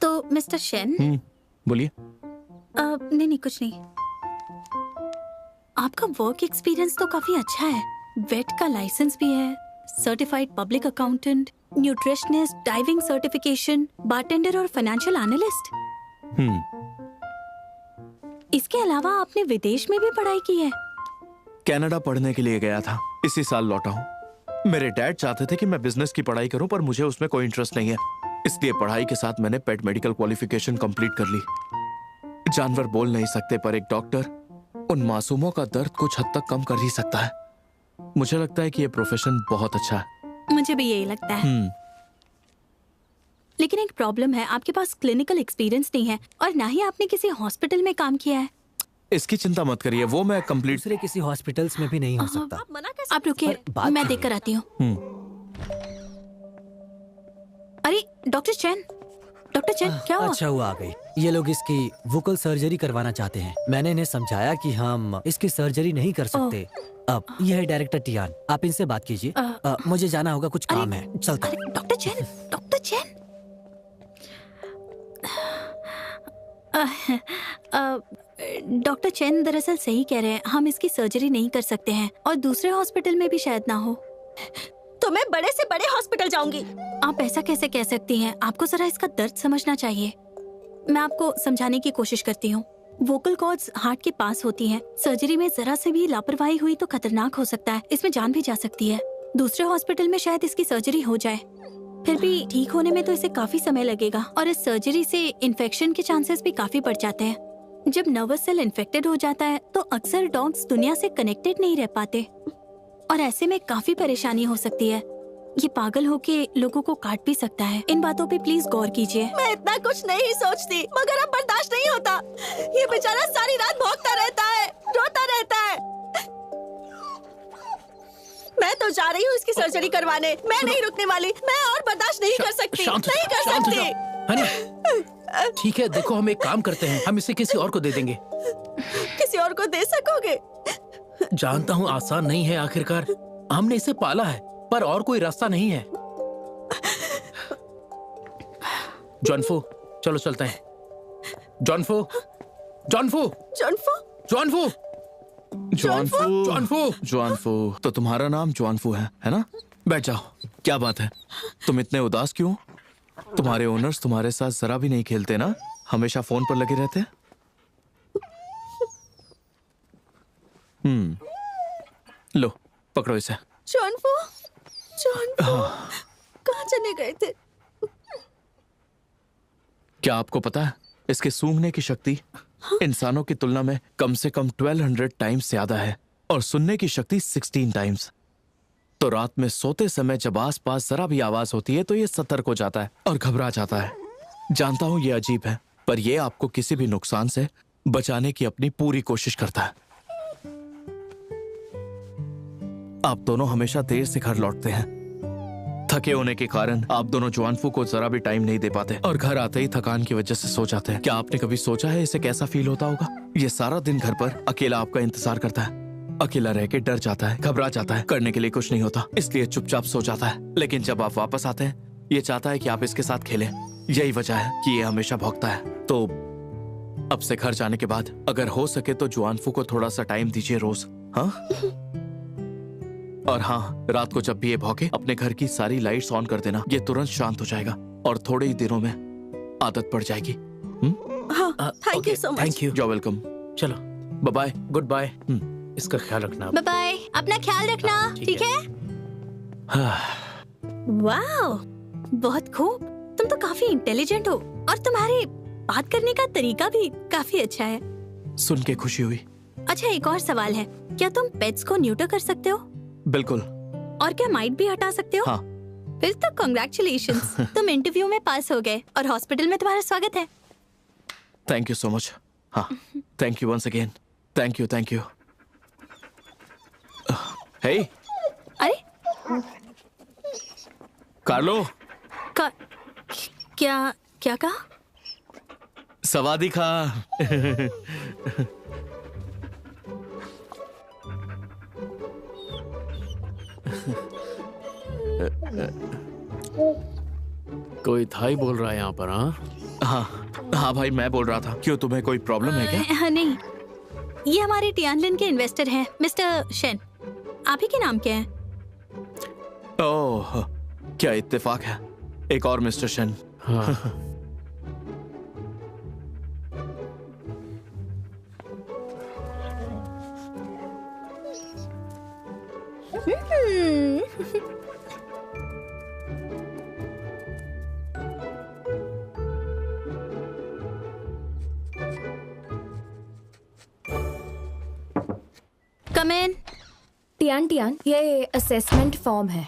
तो mister Shane. बोलिए। नहीं कुछ नहीं। आपका वर्क एक्सपीरियंस तो काफी अच्छा है। वेट का लाइसेंस भी है, certified public accountant, nutritionist, diving certification, bartender और फाइनेंशियल एनालिस्ट। इसके अलावा आपने विदेश में भी पढ़ाई की है। कनाडा पढ़ने के लिए गया था, इसी साल लौटा हूँ। मेरे डैड चाहते थे कि मैं बिजनेस की पढ़ाई करूं, पर मुझे उसमें कोई इंटरेस्ट नहीं है। इसलिए पढ़ाई के साथ मैंने पेट मेडिकल क्वालिफिकेशन कंप्लीट कर ली। जानवर बोल नहीं सकते, पर एक डॉक्टर उन मासूमों का दर्द कुछ हद तक कम कर ही सकता है। मुझे लगता है कि ये प्रोफेशन बहुत अच्छा है। मुझे भी यही लगता है। लेकिन एक प्रॉब्लम है, आपके पास क्लिनिकल एक्सपीरियंस नहीं है और ना ही आपने किसी हॉस्पिटल में काम किया है। इसकी चिंता मत करिए, वो मैं कंप्लीट। दूसरे किसी हॉस्पिटल्स में भी नहीं हो सकता। आप रुकिए, मैं देख कर आती हूँ। अरे डॉक्टर चैन, क्या हुआ? अच्छा हुआ आ गई। ये लोग इसकी वोकल सर्जरी करवाना चाहते हैं। मैंने इन्हें समझाया कि हम इसकी सर्जरी नहीं कर सकते। अब यह है डायरेक्टर टियान, आप इनसे बात कीजिए। मुझे जाना होगा, कुछ काम है। चलता हूं। डॉक्टर चैन, डॉक्टर चैन दरअसल सही कह रहे हैं, हम इसकी सर्जरी नहीं कर सकते हैं और दूसरे हॉस्पिटल में भी शायद ना हो। तो मैं बड़े से बड़े हॉस्पिटल जाऊंगी। आप ऐसा कैसे कह सकती हैं? आपको जरा इसका दर्द समझना चाहिए। मैं आपको समझाने की कोशिश करती हूँ। वोकल कॉर्ड्स हार्ट के पास होती हैं। सर्जरी में जरा से भी लापरवाही हुई तो खतरनाक हो सकता है, इसमें जान भी जा सकती है। दूसरे हॉस्पिटल में शायद इसकी सर्जरी हो जाए, फिर भी ठीक होने में तो इसे काफी समय लगेगा और इस सर्जरी से इन्फेक्शन के चांसेस भी काफी बढ़ जाते हैं। जब नर्वस सेल इन्फेक्टेड हो जाता है तो अक्सर डॉग्स दुनिया से कनेक्टेड नहीं रह पाते और ऐसे में काफी परेशानी हो सकती है। ये पागल होके लोगों को काट भी सकता है। इन बातों पे प्लीज गौर कीजिए। मैं इतना कुछ नहीं सोचती, मगर अब बर्दाश्त नहीं होता। ये बेचारा सारी रात भौंकता रहता है, रोता रहता है। मैं तो जा रही हूँ इसकी सर्जरी करवाने। मैं नहीं रुकने वाली। मैं और बर्दाश्त नहीं कर सकती। नहीं कर सकती। हनी, ठीक है, देखो हम एक काम करते हैं, हम इसे किसी और को दे देंगे। किसी और को दे सकोगे? जानता हूँ आसान नहीं है, आखिरकार हमने इसे पाला है, पर और कोई रास्ता नहीं है। जॉनफो, चलो चलते हैं। जॉनफो, जॉनफो, जॉनफो, जॉनफो, जॉनफू, जॉनफू। तो तुम्हारा नाम जॉनफू है ना? बैठ जाओ। क्या बात है, तुम इतने उदास क्यों? तुम्हारे ओनर्स तुम्हारे साथ जरा भी नहीं खेलते ना? हमेशा फोन पर लगे रहते हैं। लो पकड़ो इसे। जॉनफो, कहाँ चले गए थे? क्या आपको पता है इसके सूंघने की शक्ति इंसानों की तुलना में कम से कम 1200 टाइम्स ज्यादा है और सुनने की शक्ति 16 टाइम्स। तो रात में सोते समय जब आसपास जरा भी आवाज होती है तो ये सतर्क हो जाता है और घबरा जाता है। जानता हूं ये अजीब है, पर ये आपको किसी भी नुकसान से बचाने की अपनी पूरी कोशिश करता है। आप दोनों हमेशा देर से घर लौटते हैं। थके होने के कारण आप दोनों जॉनफू को जरा भी टाइम नहीं दे पाते और घर आते ही थकान की वजह से सो जाते हैं। क्या आपने कभी सोचा है इसे कैसा फील होता होगा? ये सारा दिन घर पर अकेला आपका इंतजार करता है, अकेला रह के डर जाता है, घबरा जाता है, करने के लिए कुछ नहीं होता, इसलिए चुपचाप सो जाता है। लेकिन जब आप वापस आते हैं ये चाहता है कि आप इसके साथ खेलें। यही वजह है कि ये हमेशा भौंकता है। तो अब से घर जाने के बाद अगर हो सके तो जॉनफू को थोड़ा सा टाइम दीजिए रोज। हाँ, और हाँ, रात को जब भी ये भौंके अपने घर की सारी लाइट्स ऑन कर देना। ये तुरंत शांत हो जाएगा और थोड़े ही दिनों में आदत पड़ जाएगी। हाँ, thank you so much. Thank you. You welcome. चलो बाय बाय। Good bye. इसका ख्याल रखना। बाय बाय, अपना ख्याल रखना। ठीक है? वाह, बहुत खूब। तुम तो काफी इंटेलिजेंट हो और तुम्हारे बात करने का तरीका भी काफी अच्छा है। सुन के खुशी हुई। अच्छा, एक और सवाल है, क्या तुम पेट्स को न्यूटर कर सकते हो? बिल्कुल। और क्या माइट भी हटा सकते हो? हाँ। फिर तो कांग्रेचुलेशंस, तुम इंटरव्यू में पास हो गए और हॉस्पिटल में तुम्हारा स्वागत है। Thank you so much. हाँ, thank you once again. Thank you, thank you. Hey, अरे कार्लो। क्या क्या कहा? सवादी खा। कोई थाई बोल रहा है यहाँ पर? हाँ हाँ भाई, मैं बोल रहा था। क्यों, तुम्हें कोई प्रॉब्लम है क्या? हाँ नहीं, ये हमारे टियानलिन के इन्वेस्टर हैं, मिस्टर शेन। आप ही के नाम क्या है? ओह, क्या इत्तेफाक है, एक और मिस्टर शेन। हाँ। कम इन। टियान, ये असेसमेंट फॉर्म है।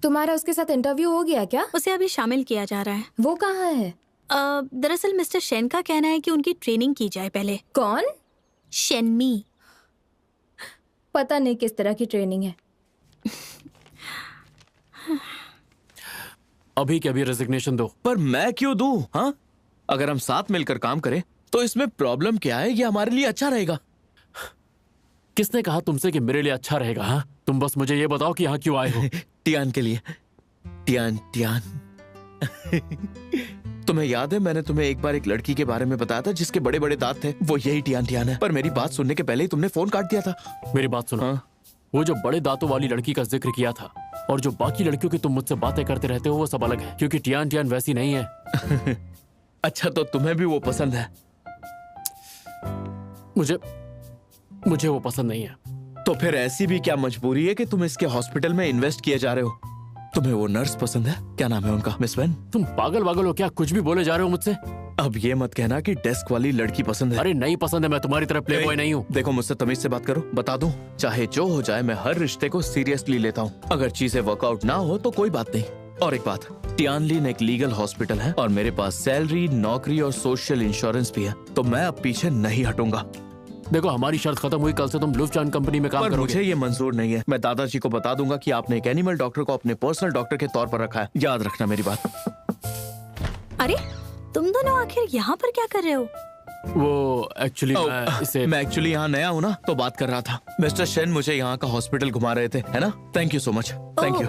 तुम्हारा उसके साथ इंटरव्यू हो गया क्या? उसे अभी शामिल किया जा रहा है। वो कहाँ है? दरअसल मिस्टर शेन का कहना है कि उनकी ट्रेनिंग की जाए पहले। कौन? शेनमी। पता नहीं किस तरह की ट्रेनिंग है। अभी के अभी रेजिग्नेशन दो। पर मैं क्यों दूं? हाँ, अगर हम साथ मिलकर काम करें तो इसमें प्रॉब्लम क्या है? ये हमारे लिए अच्छा रहेगा। किसने कहा तुमसे कि मेरे लिए अच्छा रहेगा? हाँ, तुम बस मुझे ये बताओ कि यहाँ क्यों आए हो? टियान के लिए। टियान टियान तुम्हें याद है, मैंने तुम्हें एक बार एक लड़की के बारे में बताया था जिसके बड़े बड़े दांत थे? वो यही टियान टियान है। पर मेरी बात सुनने के पहले ही तुमने फोन काट दिया था। मेरी बात सुनो। हाँ? वो जो बड़े दांतों वाली लड़की का जिक्र किया था और जो बाकी लड़कियों की तुम मुझसे बातें करते रहते हो, वो सब अलग है, क्योंकि टियान टियान वैसी नहीं है। अच्छा, तो तुम्हें भी वो पसंद है? मुझे वो पसंद नहीं है। तो फिर ऐसी भी क्या मजबूरी है कि तुम इसके हॉस्पिटल में इन्वेस्ट किए जा रहे हो? तुम्हें वो नर्स पसंद है? क्या नाम है उनका? Miss when? तुम पागल वागल हो क्या? कुछ भी बोले जा रहे हो मुझसे। अब ये मत कहना कि डेस्क वाली लड़की पसंद है। अरे नहीं पसंद है, मैं तुम्हारी तरह प्ले बॉय नहीं हूँ। देखो, मुझसे तमीज से बात करो। बता दूं, चाहे जो हो जाए, मैं हर रिश्ते को सीरियसली लेता हूँ। अगर चीजें वर्कआउट ना हो तो कोई बात नहीं। और एक बात, टियानलिन एक लीगल हॉस्पिटल है और मेरे पास सैलरी, नौकरी और सोशल इंश्योरेंस भी है, तो मैं अब पीछे नहीं हटूंगा। देखो, हमारी शर्त खत्म हुई, कल से तुम लुफ्थान कंपनी में काम पर करोगे। मुझे ये मंजूर नहीं है। मैं दादाजी को बता दूंगा कि आपने एक एनिमल डॉक्टर को अपने पर्सनल डॉक्टर के तौर पर रखा है। याद रखना मेरी बात। अरे, तुम दोनों आखिर यहाँ पर क्या कर रहे हो? वो एक्चुअली मैं एक्चुअली यहाँ नया हूँ ना, तो बात कर रहा था। मिस्टर शेन मुझे यहाँ का हॉस्पिटल घुमा रहे थे, है ना? Thank you so much. Thank you.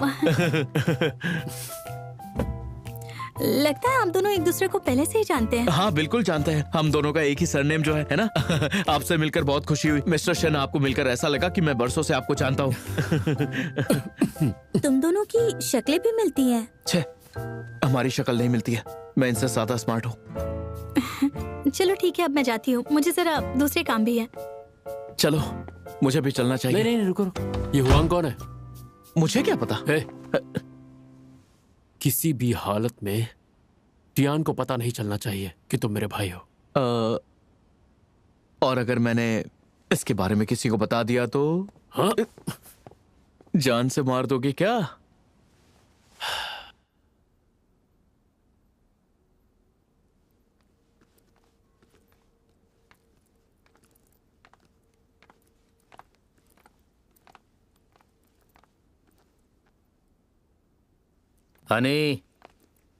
लगता है आप दोनों एक दूसरे को पहले से ही जानते हैं। हाँ, बिल्कुल जानते हैं। हम दोनों का एक ही सरनेम जो है ना? आपसे मिलकर बहुत खुशी हुई मिस्टर शेन। आपको मिलकर ऐसा लगा कि मैं बरसों से आपको जानता हूँ। तुम दोनों की शक्लें भी मिलती हैं। छे, हमारी शक्ल नहीं मिलती है। मैं इनसे ज्यादा स्मार्ट हूँ। चलो ठीक है, अब मैं जाती हूँ, मुझे जरा दूसरे काम भी है। चलो, मुझे भी चलना चाहिए। नहीं, रुको। ये हुआंग कौन है? मुझे क्या पता? किसी भी हालत में टियान को पता नहीं चलना चाहिए कि तुम मेरे भाई हो। और अगर मैंने इसके बारे में किसी को बता दिया तो? हाँ? जान से मार दोगे क्या? हनी,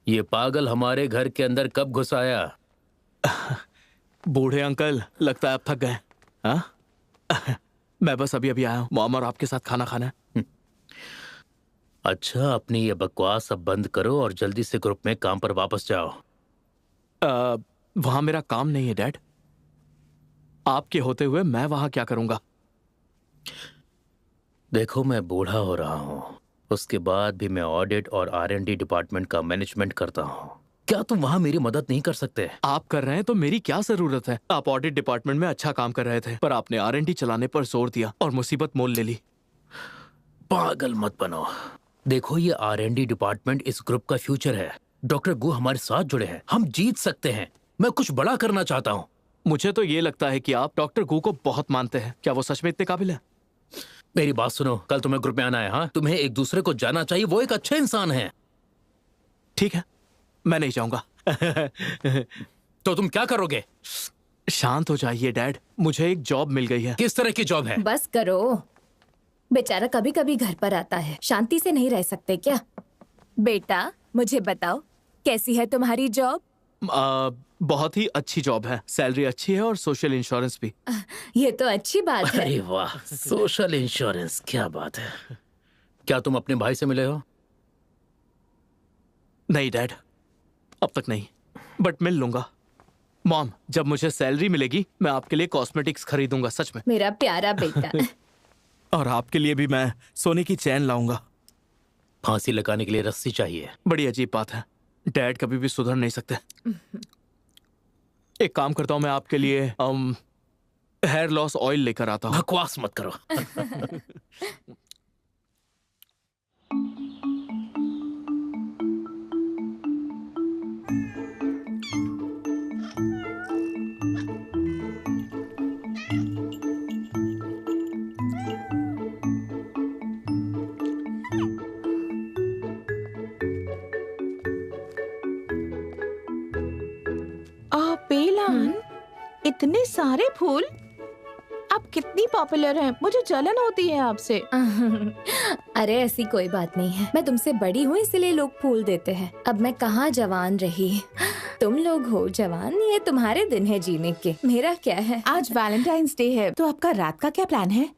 ये पागल हमारे घर के अंदर कब घुस आया? बूढ़े अंकल, लगता है आप थक गए। हाँ? मैं बस अभी आया हूँ। मॉम और आपके साथ खाना खाना है। अच्छा, अपनी ये बकवास अब बंद करो और जल्दी से ग्रुप में काम पर वापस जाओ। वहां मेरा काम नहीं है डैड। आपके होते हुए मैं वहां क्या करूंगा? देखो, मैं बूढ़ा हो रहा हूँ, उसके बाद भी मैं ऑडिट और R&D डिपार्टमेंट का मैनेजमेंट करता हूँ। क्या तुम वहां मेरी मदद नहीं कर सकते? आप कर रहे हैं तो मेरी क्या जरूरत है? आप ऑडिट डिपार्टमेंट में अच्छा काम कर रहे थे, पर आपने R&D चलाने पर जोर दिया और मुसीबत मोल ले ली। पागल मत बनो। देखो, ये R&D डिपार्टमेंट इस ग्रुप का फ्यूचर है। डॉक्टर गु हमारे साथ जुड़े हैं, हम जीत सकते हैं। मैं कुछ बड़ा करना चाहता हूँ। मुझे तो ये लगता है कि आप डॉक्टर गु को बहुत मानते हैं। क्या वो सच में इतने काबिल है? मेरी बात सुनो, कल तुम्हें ग्रुप में आना है। हाँ, तुम्हें एक दूसरे को जानना चाहिए। वो एक अच्छे इंसान है। ठीक है, मैं नहीं जाऊंगा। तो तुम क्या करोगे? शांत हो जाइए डैड, मुझे एक जॉब मिल गई है। किस तरह की जॉब है? बस करो, बेचारा कभी कभी घर पर आता है, शांति से नहीं रह सकते क्या? बेटा, मुझे बताओ, कैसी है तुम्हारी जॉब? बहुत ही अच्छी जॉब है, सैलरी अच्छी है और सोशल इंश्योरेंस भी। ये तो अच्छी बात है। अरे वाह, सोशल इंश्योरेंस, क्या बात है। क्या तुम अपने भाई से मिले हो? नहीं डैड, अब तक नहीं, बट मिल लूंगा। मॉम, जब मुझे सैलरी मिलेगी मैं आपके लिए कॉस्मेटिक्स खरीदूंगा, सच में। मेरा प्यारा बेटा। और आपके लिए भी मैं सोने की चैन लाऊंगा। फांसी लगाने के लिए रस्सी चाहिए। बड़ी अजीब बात है, डैड कभी भी सुधर नहीं सकते। एक काम करता हूँ, मैं आपके लिए हेयर लॉस ऑयल लेकर आता हूँ। बकवास मत करो। बेलान, इतने सारे फूल, आप कितनी पॉपुलर हैं, मुझे जलन होती है आपसे। अरे ऐसी कोई बात नहीं है, मैं तुमसे बड़ी हूँ इसलिए लोग फूल देते हैं। अब मैं कहाँ जवान रही, तुम लोग हो जवान, ये तुम्हारे दिन है जीने के, मेरा क्या है। आज वैलेंटाइंस डे है, तो आपका रात का क्या प्लान है?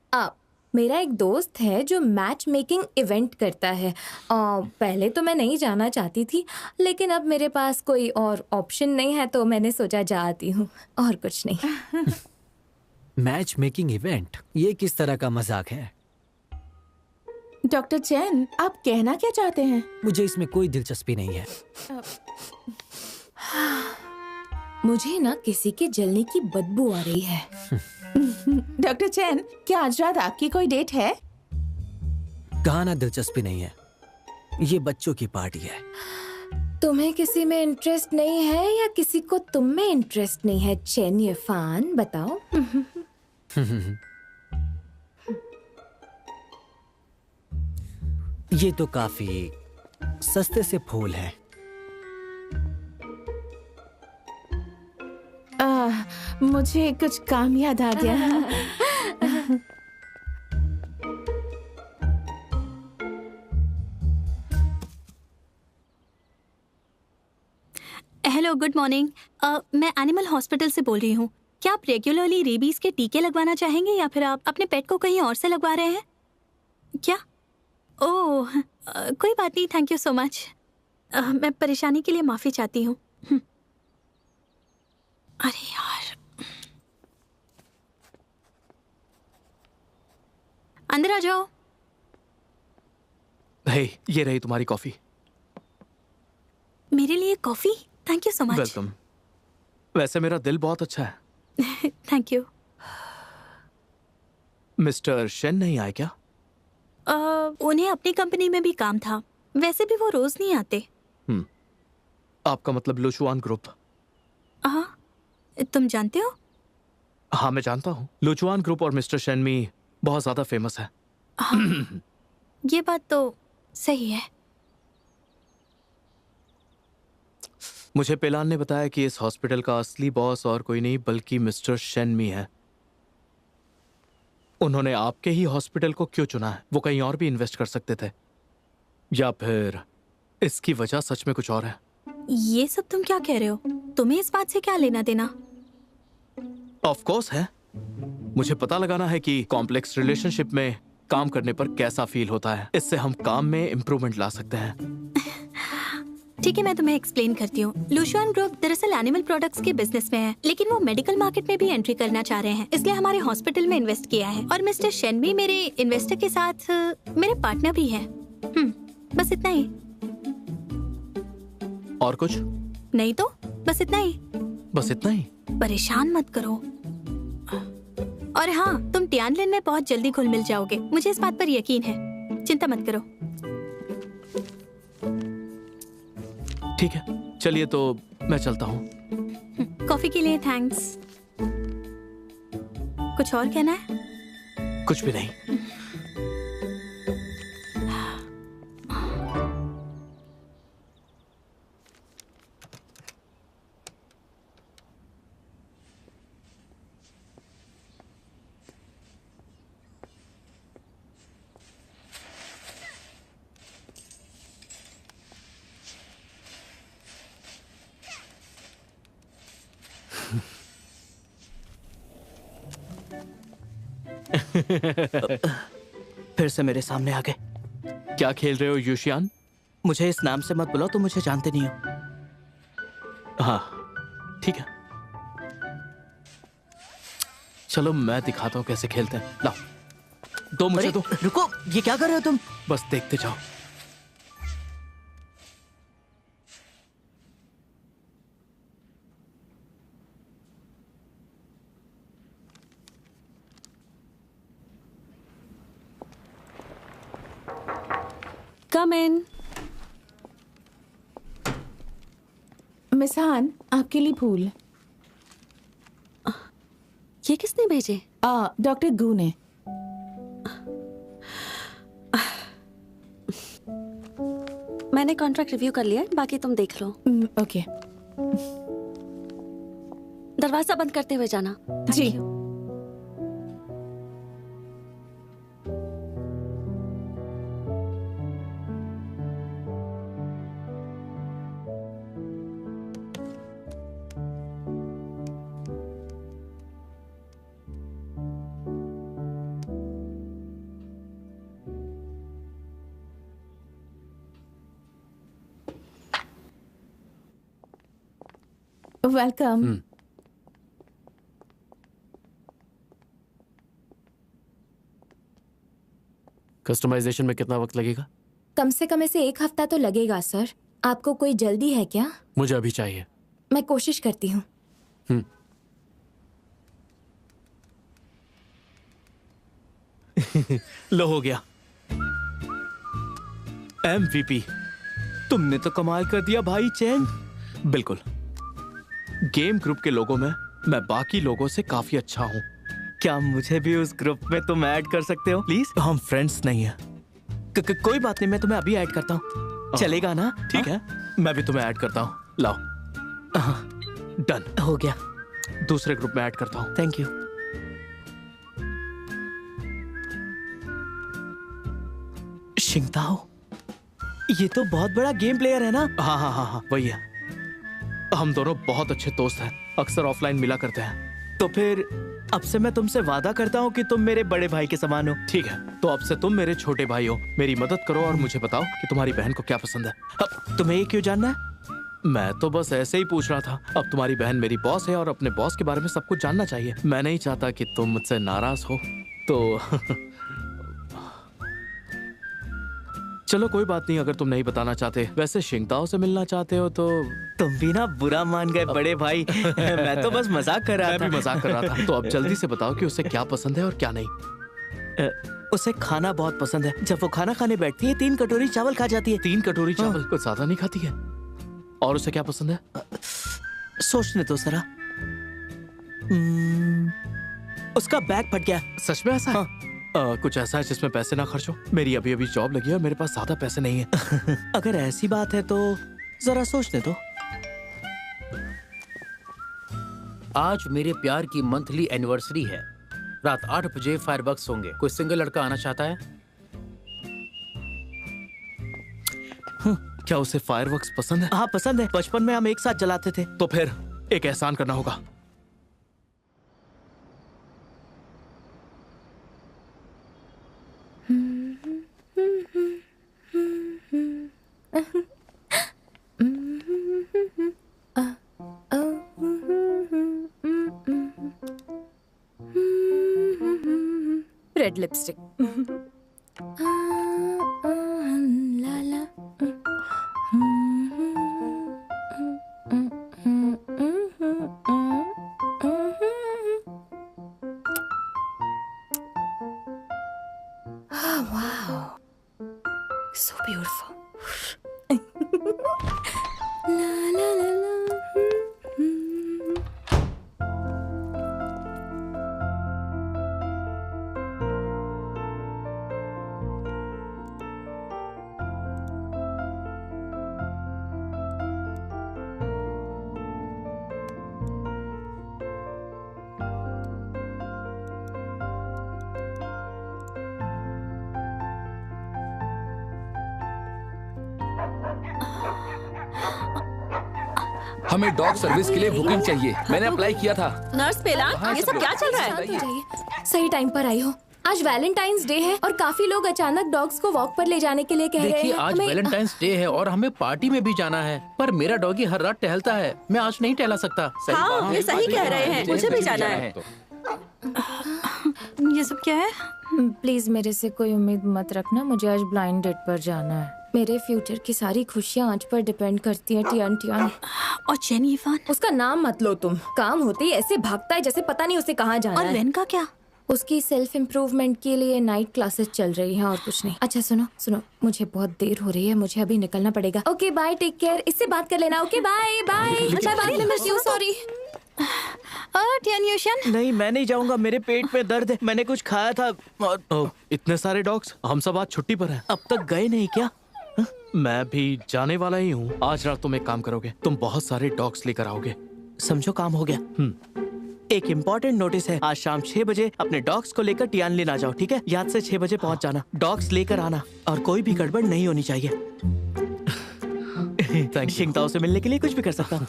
मेरा एक दोस्त है जो मैच मेकिंग इवेंट करता है। पहले तो मैं नहीं जाना चाहती थी, लेकिन अब मेरे पास कोई और ऑप्शन नहीं है तो मैंने सोचा जा आती हूँ, और कुछ नहीं। मैच मेकिंग इवेंट, ये किस तरह का मजाक है? डॉक्टर चैन, आप कहना क्या चाहते हैं? मुझे इसमें कोई दिलचस्पी नहीं है। मुझे ना किसी के जलने की बदबू आ रही है। डॉक्टर चैन, क्या आज रात आपकी कोई डेट है? कहा ना दिलचस्पी नहीं है, ये बच्चों की पार्टी है। तुम्हें किसी में इंटरेस्ट नहीं है या किसी को तुम में इंटरेस्ट नहीं है? चैन इरफान, बताओ। ये तो काफी सस्ते से फूल है। मुझे कुछ काम याद आ गया। Hello, good morning. मैं एनिमल हॉस्पिटल से बोल रही हूँ। क्या आप रेगुलरली रेबीज के टीके लगवाना चाहेंगे या फिर आप अपने पेट को कहीं और से लगवा रहे हैं क्या? ओह, कोई बात नहीं, थैंक यू सो मच। मैं परेशानी के लिए माफ़ी चाहती हूँ। अरे यार, अंदर आ जाओ। हे, ये रही तुम्हारी कॉफी। मेरे लिए coffee? Thank you so much. Welcome. वैसे मेरा दिल बहुत अच्छा है। Thank you. मिस्टर शेन नहीं आए क्या? उन्हें अपनी कंपनी में भी काम था, वैसे भी वो रोज नहीं आते। आपका मतलब लुचुआन ग्रुप? हाँ, तुम जानते हो? हाँ, मैं जानता हूँ। लुचुआन ग्रुप और मिस्टर शेनमी बहुत ज्यादा फेमस है। हाँ, ये बात तो सही है। मुझे पेलान ने बताया कि इस हॉस्पिटल का असली बॉस और कोई नहीं बल्कि मिस्टर शेनमी है। उन्होंने आपके ही हॉस्पिटल को क्यों चुना है? वो कहीं और भी इन्वेस्ट कर सकते थे, या फिर इसकी वजह सच में कुछ और है? ये सब तुम क्या कह रहे हो? तुम्हें इस बात से क्या लेना देना? ऑफ कोर्स है। मुझे पता लगाना है कि कॉम्प्लेक्स रिलेशनशिप में काम करने पर कैसा फील होता है। इससे हम काम में इम्प्रूवमेंट ला सकते हैं। ठीक है, मैं तुम्हें एक्सप्लेन करती हूँ। लुशुआन ग्रुप दरअसल एनिमल प्रोडक्ट्स के बिजनेस में है, लेकिन वो मेडिकल मार्केट में भी एंट्री करना चाह रहे हैं, इसलिए हमारे हॉस्पिटल में इन्वेस्ट किया है। और मिस्टर शेन भी मेरे इन्वेस्टर के साथ मेरे पार्टनर भी हैं। बस इतना ही। और कुछ नहीं तो बस इतना ही। बस इतना ही? परेशान मत करो। और हाँ, तुम टियानलिन में बहुत जल्दी घुल मिल जाओगे, मुझे इस बात पर यकीन है। चिंता मत करो। ठीक है, चलिए तो मैं चलता हूँ। कॉफी के लिए थैंक्स। कुछ और कहना है? कुछ भी नहीं। फिर से मेरे सामने आ गए। क्या खेल रहे हो यूशियान? मुझे इस नाम से मत बुलाओ, तुम मुझे जानते नहीं हो। हाँ ठीक है, चलो मैं दिखाता हूँ कैसे खेलते हैं। लाओ, दो मुझे दो। रुको, ये क्या कर रहे हो तुम? बस देखते जाओ। कम इन। मिस हान, आपके लिए फूल। ये किसने भेजे? डॉक्टर गू ने। मैंने कॉन्ट्रैक्ट रिव्यू कर लिया है, बाकी तुम देख लो। ओके। दरवाजा बंद करते हुए जाना। जी। वेलकम। कस्टमाइजेशन में कितना वक्त लगेगा? कम से कम इसे 1 हफ्ता तो लगेगा सर। आपको कोई जल्दी है क्या? मुझे अभी चाहिए। मैं कोशिश करती हूँ। लो, हो गया। MVP, तुमने तो कमाल कर दिया भाई चैन। बिल्कुल, गेम ग्रुप के लोगों में मैं बाकी लोगों से काफी अच्छा हूँ। क्या मुझे भी उस ग्रुप में तुम ऐड कर सकते हो प्लीज? हम फ्रेंड्स नहीं हैं। कोई बात नहीं, मैं तुम्हें अभी ऐड करता हूँ। चलेगा ना? ठीक है, मैं भी तुम्हें ऐड करता हूँ। लाओ, डन हो गया। दूसरे ग्रुप में ऐड करता हूँ। Thank you. शिंगताओ, ये तो बहुत बड़ा गेम प्लेयर है ना? हाँ हाँ हाँ हाँ, वही है। हम दोनों बहुत अच्छे दोस्त हैं, अक्सर ऑफलाइन मिला करते हैं। तो फिर अब से मैं तुमसे वादा करता हूँ कि तुम मेरे बड़े भाई के समान हो। ठीक है, तो अब से तुम मेरे छोटे भाई हो। मेरी मदद करो और मुझे बताओ कि तुम्हारी बहन को क्या पसंद है। अब तुम्हें ये क्यों जानना है? मैं तो बस ऐसे ही पूछ रहा था। अब तुम्हारी बहन मेरी बॉस है और अपने बॉस के बारे में सब कुछ जानना चाहिए। मैं नहीं चाहता कि तुम मुझसे नाराज हो, तो चलो कोई बात नहीं, अगर तुम नहीं बताना चाहते। वैसे शिंगताओ से मिलना चाहते हो तो तुम भी ना बुरा मान गए बड़े भाई। मैं तो बस मजाक कर रहा था। मैं भी मजाक कर रहा था। तो अब जल्दी से बताओ कि उसे क्या पसंद है और क्या नहीं। उसे खाना बहुत पसंद है। जब वो खाना खाने बैठती है 3 कटोरी चावल खा जाती है। 3 कटोरी चावल? कुछ ज्यादा नहीं खाती है? और उसे क्या पसंद है? सोचने दो जरा। उसका बैग फट गया। सच में ऐसा? हाँ। कुछ ऐसा है जिसमें पैसे ना खर्च हो। मेरी अभी अभी जॉब लगी है और मेरे पास ज्यादा पैसे नहीं है। अगर ऐसी बात है तो जरा सोचने दो। आज मेरे प्यार की मंथली एनिवर्सरी है। रात 8 बजे फायरवर्क्स होंगे। कोई सिंगल लड़का आना चाहता है? क्या उसे फायरवर्क्स पसंद है? हाँ पसंद है, बचपन में हम एक साथ जलाते थे। तो फिर एक एहसान करना होगा। Red lipstick. लाला। Wow, so beautiful. La la la la. हमें डॉग सर्विस के लिए बुकिंग चाहिए। मैंने अप्लाई किया था। नर्स पेलान, ये सब क्या चल रहा है? शांत हो जाइए। सही टाइम पर आई हो। आज वैलेंटाइंस डे है और काफी लोग अचानक डॉग्स को वॉक पर ले जाने के लिए कह रहे देखिए हैं। आज वैलेंटाइंस डे है और हमें पार्टी में भी जाना है, पर मेरा डॉगी हर रात टहलता है, मैं आज नहीं टहला सकता। हाँ, ये सही कह रहे हैं, मुझे भी जाना है। ये सब क्या है? प्लीज मेरे से कोई उम्मीद मत रखना, मुझे आज ब्लाइंड डेट पर जाना है। मेरे फ्यूचर की सारी खुशियाँ आज पर डिपेंड करती हैं। टियान टियान और चेन यीफान? उसका नाम मत लो तुम। काम होते ही ऐसे भागता है जैसे पता नहीं उसे कहाँ जाना और है। वेन का क्या? उसकी सेल्फ इम्प्रूवमेंट के लिए नाइट क्लासेस चल रही हैं और कुछ नहीं। अच्छा सुनो सुनो, मुझे बहुत देर हो रही है, मुझे अभी निकलना पड़ेगा। Okay bye, take care. इससे बात कर लेना। Okay bye bye bye. Sorry टियान यूशन। नहीं, मैं नहीं जाऊंगा, मेरे पेट में दर्द है, मैंने कुछ खाया था। ओह, इतने सारे डॉग्स, हम सब आज छुट्टी पर हैं। अब तक गए नहीं क्या? मैं भी जाने वाला ही हूँ। आज रात तुम एक काम करोगे, तुम बहुत सारे डॉग्स लेकर आओगे। समझो काम हो गया। एक इम्पोर्टेंट नोटिस है, आज शाम 6 बजे अपने डॉग्स को लेकर टियान लेना जाओ, ठीक है? याद से 6 बजे पहुंच जाना, डॉग्स लेकर आना और कोई भी गड़बड़ नहीं होनी चाहिए। शिंगताओ से मिलने के लिए कुछ भी कर सकता हूँ।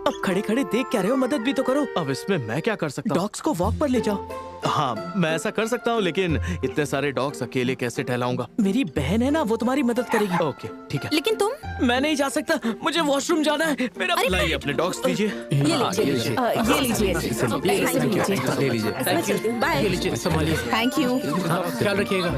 अब खड़े खड़े देख क्या रहे हो, मदद भी तो करो। अब इसमें मैं क्या कर सकता हूँ? डॉग्स को वॉक पर ले जाओ। हाँ, मैं ऐसा कर सकता हूँ, लेकिन इतने सारे डॉग्स अकेले कैसे टहलाऊंगा? मेरी बहन है ना, वो तुम्हारी मदद करेगी। ओके ठीक है। लेकिन तुम? मैं नहीं जा सकता, मुझे वॉशरूम जाना है। मेरा लाइए अपने डॉग्स दीजिए। ये लीजिए। ले लीजिए। बाय। ये लीजिए, संभालिए। Thank you. हाँ, ख्याल रखिएगा।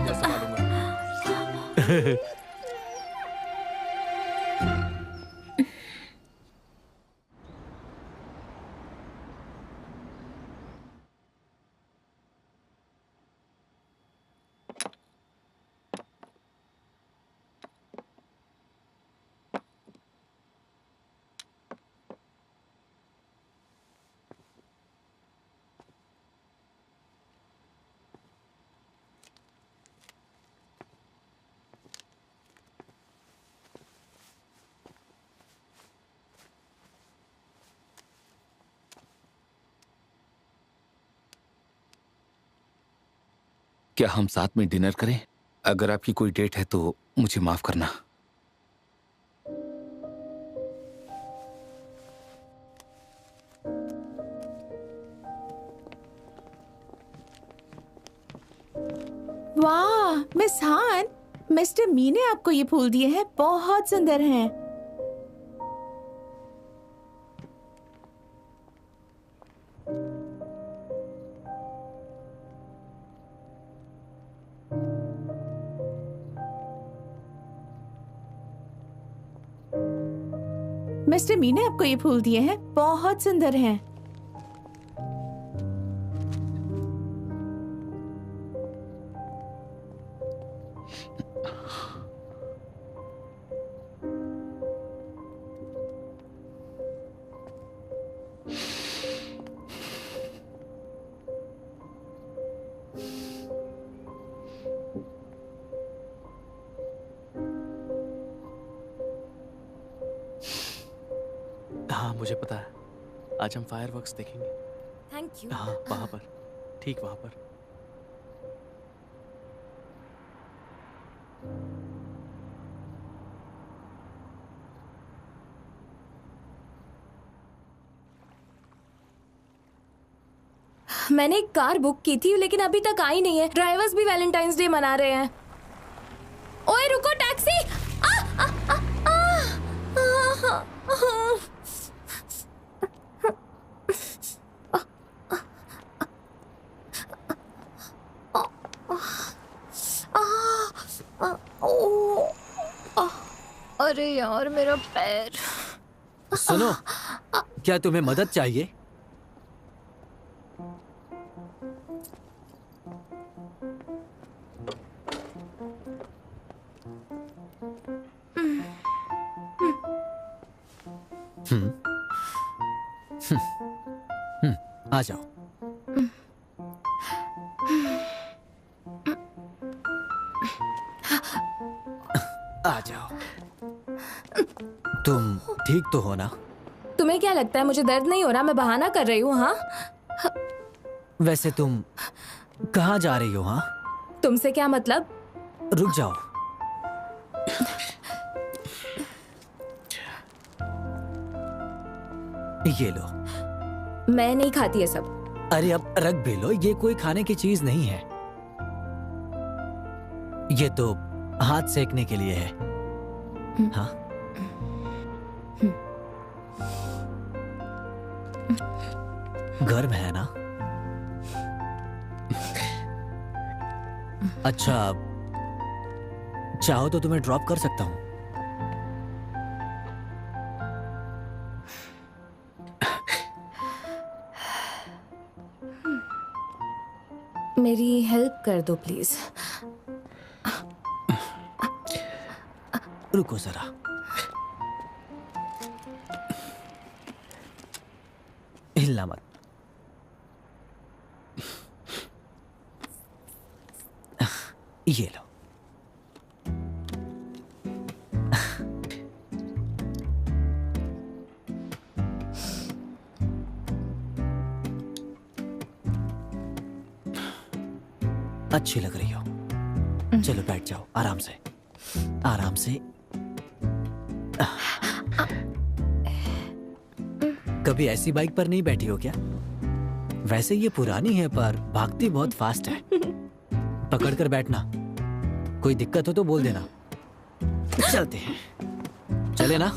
क्या हम साथ में डिनर करें? अगर आपकी कोई डेट है तो मुझे माफ करना। वाह मिस हान, मिस्टर मी ने आपको ये फूल दिए हैं, बहुत सुंदर हैं। मिस्टर मी ने आपको ये फूल दिए हैं, बहुत सुंदर हैं। हाँ मुझे पता है, आज हम फायरवर्क्स देखेंगे। Thank you. हाँ वहाँ पर, ठीक वहाँ पर। मैंने एक कार बुक की थी लेकिन अभी तक आई नहीं है। ड्राइवर्स भी वैलेंटाइंस डे मना रहे हैं। ओए रुको, टैक्सी! आ, आ, आ, आ, आ, अरे यार मेरा पैर। सुनो, क्या तुम्हें मदद चाहिए? आ जाओ। आ जाओ। तुम ठीक तो हो ना? तुम्हें क्या लगता है मुझे दर्द नहीं हो रहा? मैं बहाना कर रही हूँ। हाँ, वैसे तुम कहाँ जा रही हो? हाँ, तुमसे क्या मतलब? रुक जाओ। ये लो। मैं नहीं खाती ये सब। अरे अब रख भी लो, ये कोई खाने की चीज नहीं है। ये तो हाथ सेकने के लिए है। हाँ, गर्म है ना? अच्छा, चाहो तो तुम्हें ड्रॉप कर सकता हूँ। मेरी हेल्प कर दो प्लीज। रुको जरा। हिलना मत। ये लो। अच्छी लग रही हो। चलो बैठ जाओ, आराम से आराम से। कभी ऐसी बाइक पर नहीं बैठी हो क्या? वैसे ये पुरानी है पर भागती बहुत फास्ट है। पकड़ कर बैठना, कोई दिक्कत हो तो बोल देना। चलते हैं, चले ना?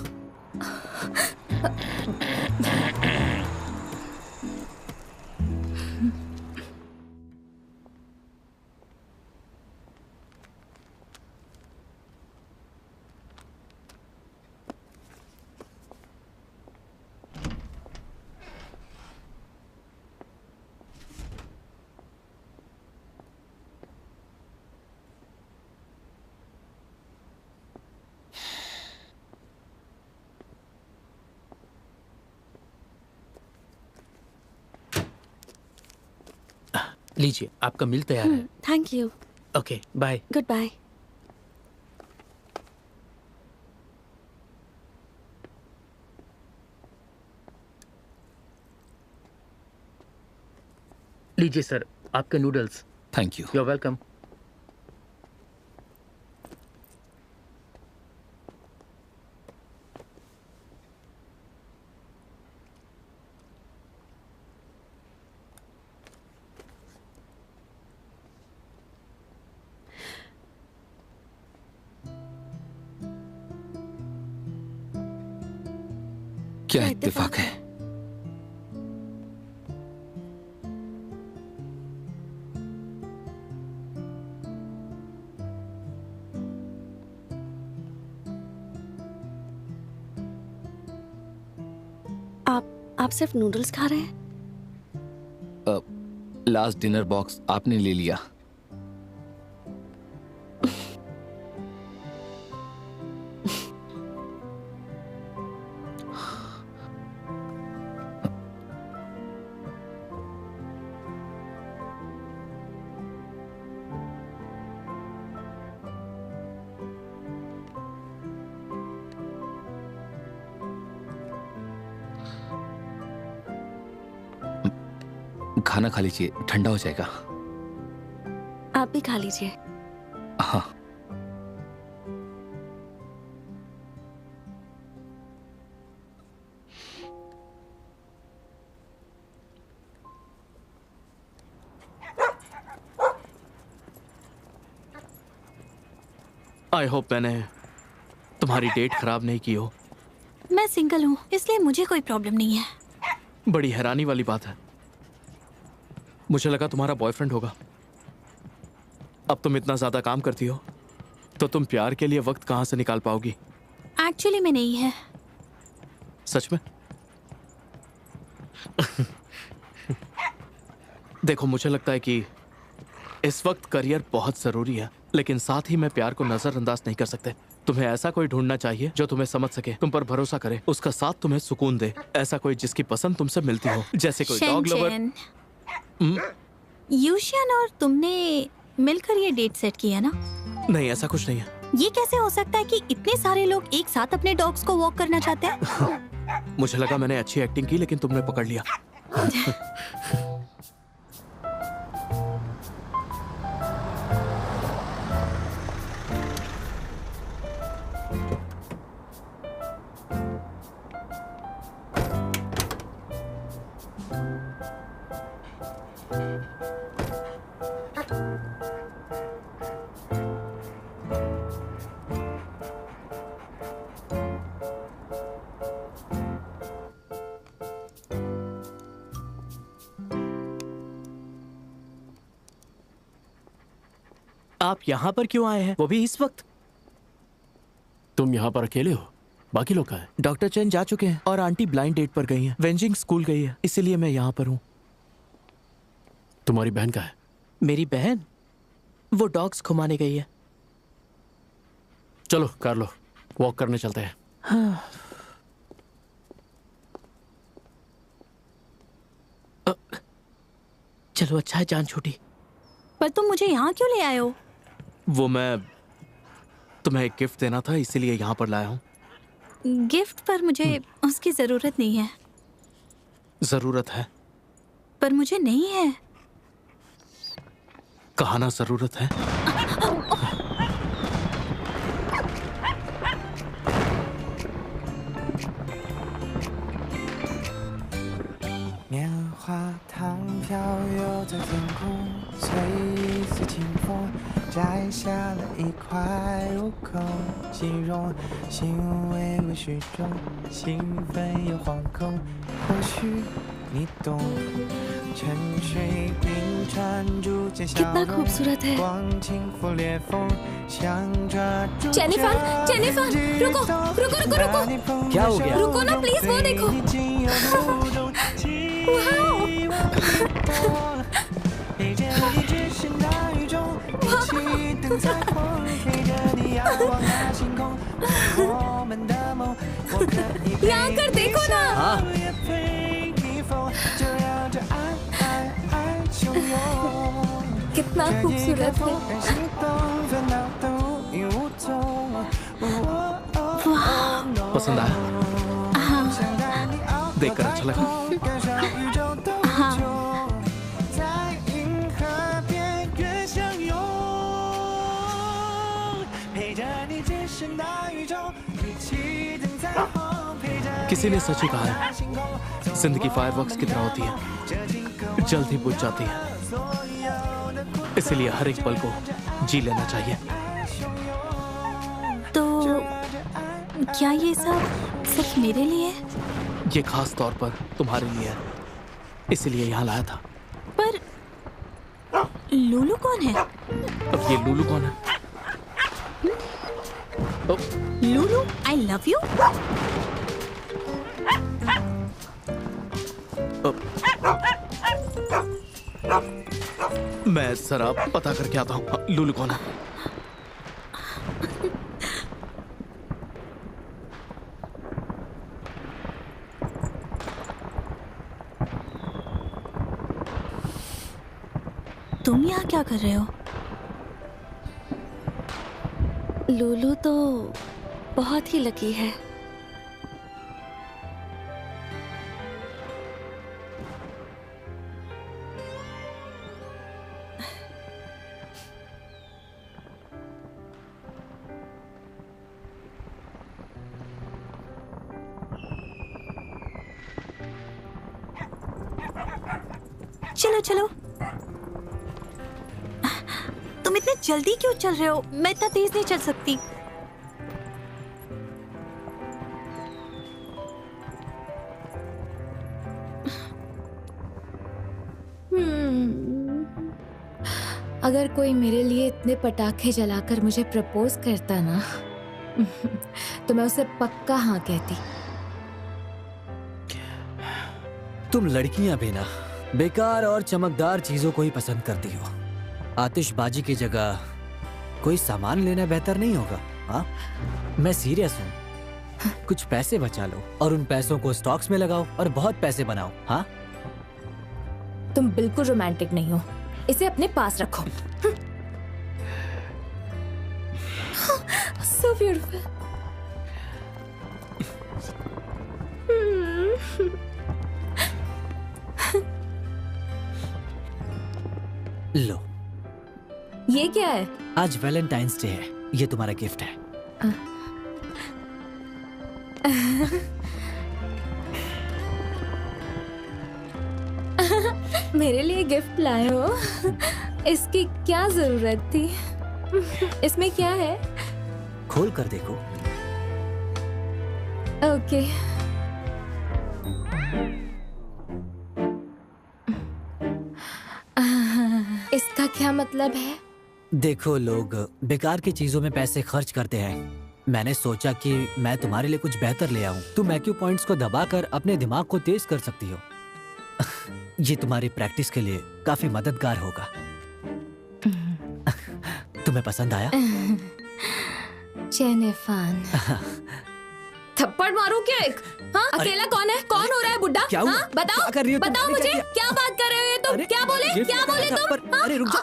लीजिए, आपका मील तैयार है। Thank you. Okay, bye. Good bye. लीजिए सर, आपके noodles. Thank you. You are welcome. क्या इत्तेफाक है। आप सिर्फ नूडल्स खा रहे हैं? लास्ट डिनर बॉक्स आपने ले लिया। खाना खा लीजिए, ठंडा हो जाएगा। आप भी खा लीजिए। हाँ। आई होप मैंने तुम्हारी डेट खराब नहीं की हो। मैं सिंगल हूँ, इसलिए मुझे कोई प्रॉब्लम नहीं है। बड़ी हैरानी वाली बात है, मुझे लगा तुम्हारा बॉयफ्रेंड होगा। अब तुम इतना ज्यादा काम करती हो तो तुम प्यार के लिए वक्त कहां से निकाल पाओगी? एक्चुअली में नहीं है। सच में? देखो, मुझे लगता है कि इस वक्त करियर बहुत जरूरी है, लेकिन साथ ही मैं प्यार को नजरअंदाज नहीं कर सकते। तुम्हें ऐसा कोई ढूंढना चाहिए जो तुम्हें समझ सके, तुम पर भरोसा करे, उसका साथ तुम्हें सुकून दे। ऐसा कोई जिसकी पसंद तुमसे मिलती हो, जैसे कोई डॉग लवर। यूशियन और तुमने मिलकर ये डेट सेट किया ना? नहीं, ऐसा कुछ नहीं है। ये कैसे हो सकता है कि इतने सारे लोग एक साथ अपने डॉग्स को वॉक करना चाहते हैं? मुझे लगा मैंने अच्छी एक्टिंग की, लेकिन तुमने पकड़ लिया। आप यहाँ पर क्यों आए हैं, वो भी इस वक्त? तुम यहाँ पर अकेले हो? बाकी लोग कहाँ हैं? डॉक्टर चैन जा चुके हैं और आंटी ब्लाइंड डेट पर गई हैं। वेंजिंग स्कूल गई है, इसीलिए मैं यहाँ पर हूँ। तुम्हारी बहन कहाँ है? मेरी बहन? वो डॉग्स घुमाने गई है। चलो कर लो, वॉक करने चलते हैं। हाँ। चलो अच्छा है, जान छूटी। पर तुम मुझे यहाँ क्यों ले आए हो? वो मैं तुम्हें एक गिफ्ट देना था, इसीलिए यहाँ पर लाया हूँ। गिफ्ट पर मुझे उसकी जरूरत नहीं है। जरूरत है। पर मुझे नहीं है। कहा ना जरूरत है।摘下了一块入口，形容心微微虚中，兴奋又惶恐，或许你懂。沉睡冰川逐渐消融， कितना खूबसूरत है। 光轻拂裂缝，想抓住 जेनिफर, जेनिफर, रुको, रुको, रुको, रुको। क्या हो गया? रुको ना प्लीज, वो देखो। यहाँ कर देखो ना। कितना खूबसूरत है। पसंद आया? देखकर अच्छा लगा। किसी ने सच ही कहा है, जिंदगी फायरवर्क्स की तरह होती है, जल्द ही बुझ जाती है। इसलिए हर एक पल को जी लेना चाहिए। तो क्या ये सब सिर्फ मेरे लिए है? ये खास तौर पर तुम्हारे लिए है, इसलिए यहाँ लाया था। पर लूलू कौन है? अब ये लूलू कौन है? Lulu, I love you. मैं जरा पता करके आता हूँ लूलू कौन है। तुम यहाँ क्या कर रहे हो? लूलू तो बहुत ही लकी है। चलो चलो। तुम इतने जल्दी क्यों चल रहे हो? मैं इतना तेज नहीं चल सकती। अगर कोई मेरे लिए इतने पटाखे जलाकर मुझे प्रपोज करता ना तो मैं उसे पक्का हाँ कहती। तुम लड़कियां भी ना बेकार और चमकदार चीजों को ही पसंद करती हो। आतिशबाजी की जगह कोई सामान लेना बेहतर नहीं होगा? हाँ, मैं सीरियस हूँ। कुछ पैसे बचा लो और उन पैसों को स्टॉक्स में लगाओ और बहुत पैसे बनाओ। हाँ, तुम बिल्कुल रोमांटिक नहीं हो, इसे अपने पास रखो। So beautiful. लो, ये क्या है? आज वैलेंटाइंस डे है, ये तुम्हारा गिफ्ट है। मेरे लिए गिफ्ट लाए हो? इसकी क्या जरूरत थी? इसमें क्या है? खोल कर देखो। ओके। इसका क्या मतलब है? देखो, लोग बेकार की चीजों में पैसे खर्च करते हैं। मैंने सोचा कि मैं तुम्हारे लिए कुछ बेहतर ले आऊं। तुम IQ पॉइंट्स को दबाकर अपने दिमाग को तेज कर सकती हो। ये तुम्हारी प्रैक्टिस के लिए काफी मददगार होगा। तुम्हें पसंद आया? जेनिफर। थप्पड़ मारूं क्या एक? हाँ, अकेला कौन है? कौन हो रहा है बुड्ढा? क्या हुआ? हाँ, बताओ, क्या कर रही हो तुम? बताओ अरे मुझे, क्या क्या बात कर रहे हो ये तुम? क्या बोले? क्या बोले तुम? अरे रुक जा।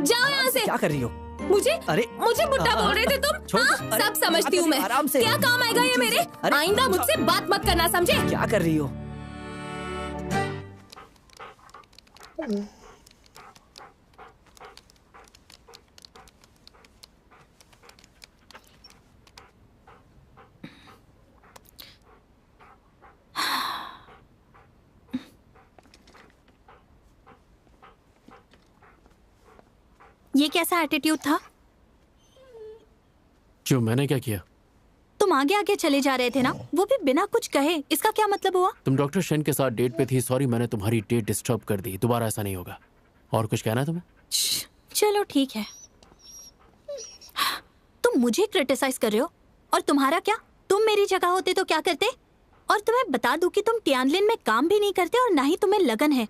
जाओ यहाँ से। क्या कर रही हो? मुझे अरे मुझे बुड्ढा बोल रहे थे तुम? हाँ, सब समझती हूँ मैं। आराम से। क्या काम आएगा ये मेरे? आइंदा मुझसे बात मत करना, समझे? क्या कर रही हो? ये कैसा एटीट्यूड था? क्यों, मैंने क्या किया? तुम आगे आगे चले जा रहे थे ना, वो भी बिना कुछ कहे। इसका क्या मतलब हुआ? तुम डॉक्टर शेन के साथ डेट पे थी। सॉरी, मैंने तुम्हारी डेट डिस्टर्ब कर दी। दोबारा ऐसा नहीं होगा। और कुछ कहना है तुम्हें? चलो ठीक है। तुम मुझे क्रिटिसाइज कर रहे हो, और तुम्हारा क्या? तुम मेरी जगह होते तो क्या करते? और तुम्हें बता दूं कि तुम टियानलिन में काम भी नहीं करते और ना ही तुम्हें लगन है।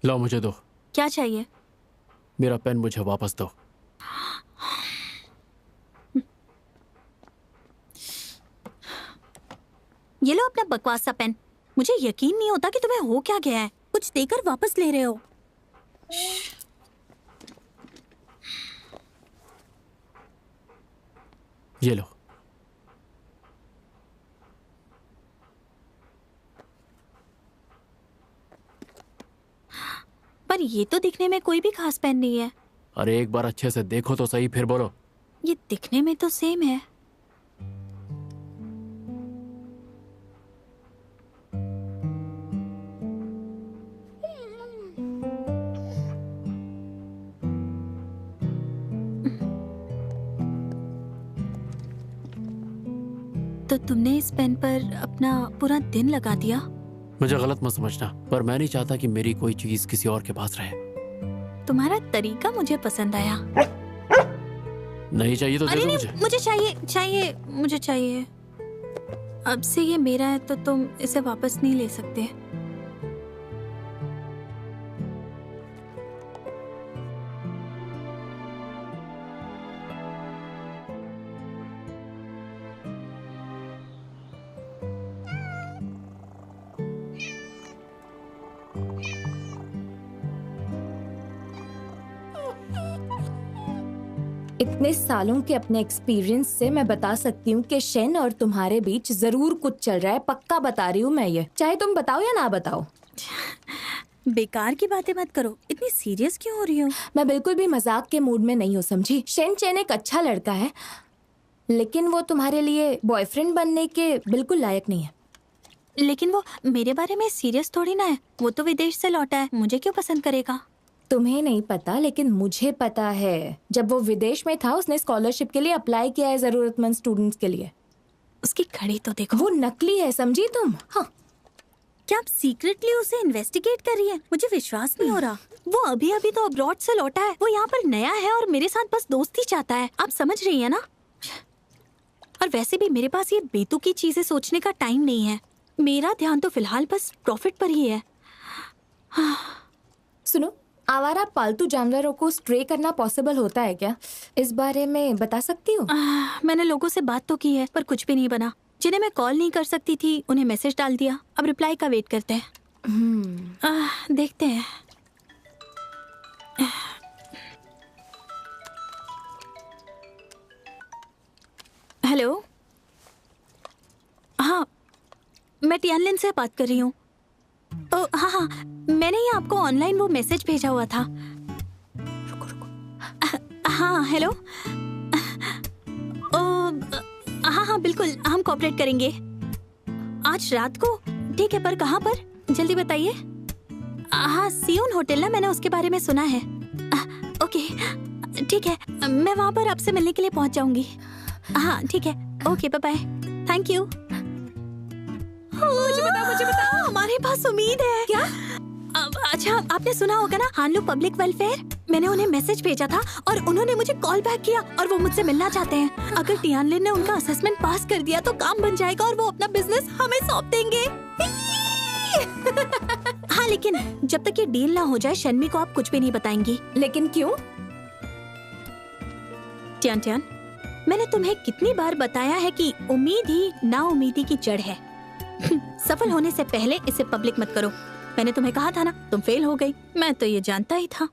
लो, मुझे दो। क्या चाहिए? मेरा पेन मुझे वापस दो। ये लो अपना बकवास सा पेन। मुझे यकीन नहीं होता कि तुम्हें हो क्या गया है। कुछ देकर वापस ले रहे हो। ये लो। पर ये तो दिखने में कोई भी खास पेन नहीं है। अरे एक बार अच्छे से देखो तो सही, फिर बोलो। ये दिखने में तो सेम है। तो तुमने इस पेन पर अपना पूरा दिन लगा दिया? मुझे गलत मत समझना, पर मैं नहीं चाहता कि मेरी कोई चीज किसी और के पास रहे। तुम्हारा तरीका मुझे पसंद आया। नहीं चाहिए तो दे अरे दो नहीं, मुझे। मुझे चाहिए, मुझे चाहिए। अब से ये मेरा है तो तुम इसे वापस नहीं ले सकते। इतने सालों के अपने एक्सपीरियंस से मैं बता सकती हूँ कि शेन और तुम्हारे बीच जरूर कुछ चल रहा है। पक्का बता रही हूँ मैं ये, चाहे तुम बताओ या ना बताओ। बेकार की बातें मत करो। इतनी सीरियस क्यों हो रही हो? मैं बिल्कुल भी मजाक के मूड में नहीं हूँ, समझी? शेन चेन एक अच्छा लड़का है, लेकिन वो तुम्हारे लिए बॉयफ्रेंड बनने के बिल्कुल लायक नहीं है। लेकिन वो मेरे बारे में सीरियस थोड़ी ना है। वो तो विदेश से लौटा है, मुझे क्यों पसंद करेगा? तुम्हें नहीं पता, लेकिन मुझे पता है। जब वो विदेश में था उसने स्कॉलरशिप के लिए अप्लाई किया है जरूरतमंद स्टूडेंट्स के लिए। उसकी घड़ी तो देखो। वो नकली है, समझी तुम? हाँ। क्या आप सीक्रेटली उसे इन्वेस्टिगेट कर रही हैं? मुझे विश्वास नहीं हो रहा। वो अभी अभी तो अब्रॉड से लौटा है। वो यहाँ पर नया है और मेरे साथ बस दोस्ती चाहता है। आप समझ रही है ना? और वैसे भी मेरे पास ये बेतुकी चीजें सोचने का टाइम नहीं है। मेरा ध्यान तो फिलहाल बस प्रॉफिट पर ही है। सुनो, आवारा पालतू जानवरों को स्ट्रे करना पॉसिबल होता है क्या? इस बारे में बता सकती हूँ? मैंने लोगों से बात तो की है, पर कुछ भी नहीं बना। जिन्हें मैं कॉल नहीं कर सकती थी उन्हें मैसेज डाल दिया। अब रिप्लाई का वेट करते हैं। देखते हैं। हेलो, हाँ, मैं टियानलिन से बात कर रही हूँ। हाँ हाँ, मैंने ही आपको ऑनलाइन वो मैसेज भेजा हुआ था। हाँ हाँ हेलो। हाँ हाँ बिल्कुल, हम कोऑपरेट करेंगे आज रात को। ठीक है, पर कहाँ पर, जल्दी बताइए। हाँ सियोन होटल ना, मैंने उसके बारे में सुना है। ओके ठीक है, मैं वहाँ पर आपसे मिलने के लिए पहुँच जाऊंगी। हाँ ठीक है, okay bye bye, thank you. मुझे बता, हमारे पास उम्मीद है। क्या? अच्छा आपने सुना होगा ना हानलू पब्लिक वेलफेयर, मैंने उन्हें मैसेज भेजा था और उन्होंने मुझे कॉल बैक किया और वो मुझसे मिलना चाहते हैं। अगर टियानलिन ने उनका असेसमेंट पास कर दिया तो काम बन जाएगा और वो अपना बिजनेस हमें सौंप देंगे। हाँ लेकिन जब तक ये डील ना हो जाए शन्मी को आप कुछ भी नहीं बताएंगी। लेकिन क्यों? टियान टियान, मैंने तुम्हें कितनी बार बताया है कि उम्मीद ही नाउम्मीदी की जड़ है। सफल होने से पहले इसे पब्लिक मत करो। मैंने तुम्हें कहा था ना, तुम फेल हो गई। मैं तो ये जानता ही था।